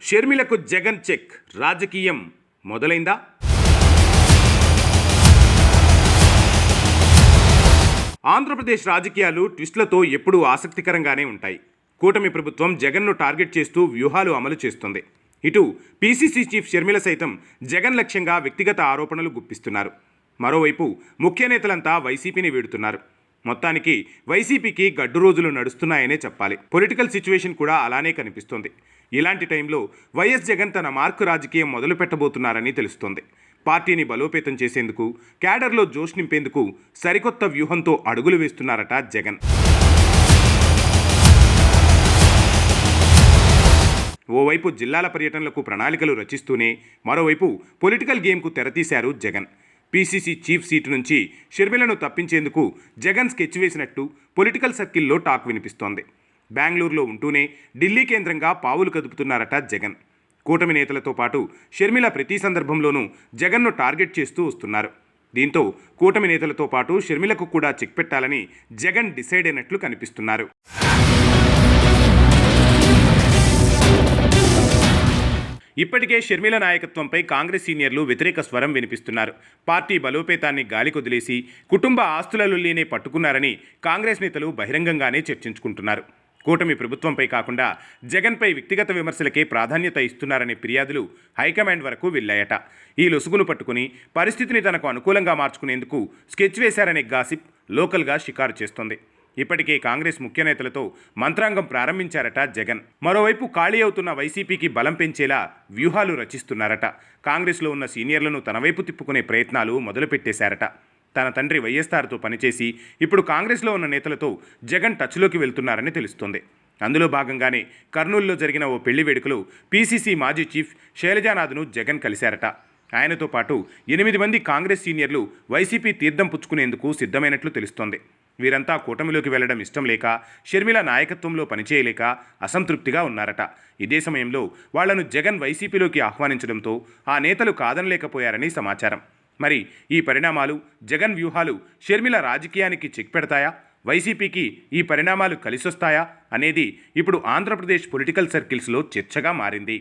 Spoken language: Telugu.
షర్మిలకు జగన్ చెక్, రాజకీయం మొదలైందా? ఆంధ్రప్రదేశ్ రాజకీయాలు ట్విస్టులతో ఎప్పుడూ ఆసక్తికరంగానే ఉంటాయి. కూటమి ప్రభుత్వం జగన్ను టార్గెట్ చేస్తూ వ్యూహాలు అమలు చేస్తుంది. ఇటు పీసీసీ చీఫ్ షర్మిల సైతం జగన్ లక్ష్యంగా వ్యక్తిగత ఆరోపణలు గుప్పిస్తున్నారు. మరోవైపు ముఖ్య నేతలంతా వైసీపీని వీడుతున్నారు. మొత్తానికి వైసీపీకి గడ్డు రోజులు నడుస్తున్నాయనే చెప్పాలి. పొలిటికల్ సిచ్యువేషన్ కూడా అలానే కనిపిస్తోంది. ఇలాంటి టైంలో వైఎస్ జగన్ తన మార్కు రాజకీయం మొదలు పెట్టబోతున్నారని తెలుస్తోంది. పార్టీని బలోపేతం చేసేందుకు, క్యాడర్లో జోష్ నింపేందుకు సరికొత్త వ్యూహంతో అడుగులు వేస్తున్నారట జగన్. ఓవైపు జిల్లాల పర్యటనలకు ప్రణాళికలు రచిస్తూనే మరోవైపు పొలిటికల్ గేమ్కు తెరతీశారు జగన్. పీసీసీ చీఫ్ సీటు నుంచి షర్మిలను తప్పించేందుకు జగన్ స్కెచ్ వేసినట్టు పొలిటికల్ సర్కిల్లో టాక్ వినిపిస్తోంది. బెంగళూరులో ఉంటూనే ఢిల్లీ కేంద్రంగా పావులు కదుపుతున్నారట జగన్. కూటమి నేతలతో పాటు షర్మిల ప్రతి సందర్భంలోనూ జగన్ను టార్గెట్ చేస్తూ వస్తున్నారు. దీంతో కూటమి నేతలతో పాటు షర్మిలకు కూడా చెక్ పెట్టాలని జగన్ డిసైడ్ అయినట్లు కనిపిస్తున్నారు. ఇప్పటికే షర్మిల నాయకత్వంపై కాంగ్రెస్ సీనియర్లు వ్యతిరేక స్వరం వినిపిస్తున్నారు. పార్టీ బలోపేతాన్ని గాలికొదిలేసి కుటుంబ ఆస్తుల లొల్లీనే పట్టుకున్నారని కాంగ్రెస్ నేతలు బహిరంగంగానే చర్చించుకుంటున్నారు. కూటమి ప్రభుత్వంపై కాకుండా జగన్పై వ్యక్తిగత విమర్శలకే ప్రాధాన్యత ఇస్తున్నారనే ఫిర్యాదులు హైకమాండ్ వరకు వెళ్ళాయట. ఈ లొసుగును పట్టుకుని పరిస్థితిని తనకు అనుకూలంగా మార్చుకునేందుకు స్కెచ్ వేశారనే గాసిప్ లోకల్గా షికారు చేస్తోంది. ఇప్పటికే కాంగ్రెస్ ముఖ్య నేతలతో మంత్రాంగం ప్రారంభించారట జగన్. మరోవైపు ఖాళీ అవుతున్న వైసీపీకి బలం పెంచేలా వ్యూహాలు రచిస్తున్నారట. కాంగ్రెస్లో ఉన్న సీనియర్లను తన వైపు తిప్పుకునే ప్రయత్నాలు మొదలుపెట్టేశారట. తన తండ్రి వైఎస్ఆర్తో పనిచేసి ఇప్పుడు కాంగ్రెస్లో ఉన్న నేతలతో జగన్ టచ్లోకి వెళ్తున్నారని తెలుస్తోంది. అందులో భాగంగానే కర్నూలులో జరిగిన ఓ పెళ్లి వేడుకలో పీసీసీ మాజీ చీఫ్ శైలజానాథ్ను జగన్ కలిశారట. ఆయనతో పాటు 8 మంది కాంగ్రెస్ సీనియర్లు వైసీపీ తీర్థం పుచ్చుకునేందుకు సిద్ధమైనట్లు తెలుస్తోంది. వీరంతా కూటమిలోకి వెళ్లడం ఇష్టం లేక, షర్మిల నాయకత్వంలో పనిచేయలేక అసంతృప్తిగా ఉన్నారట. ఇదే సమయంలో వాళ్లను జగన్ వైసీపీలోకి ఆహ్వానించడంతో ఆ నేతలు కాదనలేకపోయారని సమాచారం. మరి ఈ పరిణామాలు, జగన్ వ్యూహాలు షర్మిల రాజకీయానికి చెక్ పెడతాయా? వైసీపీకి ఈ పరిణామాలు కలిసొస్తాయా అనేది ఇప్పుడు ఆంధ్రప్రదేశ్ పొలిటికల్ సర్కిల్స్లో చర్చగా మారింది.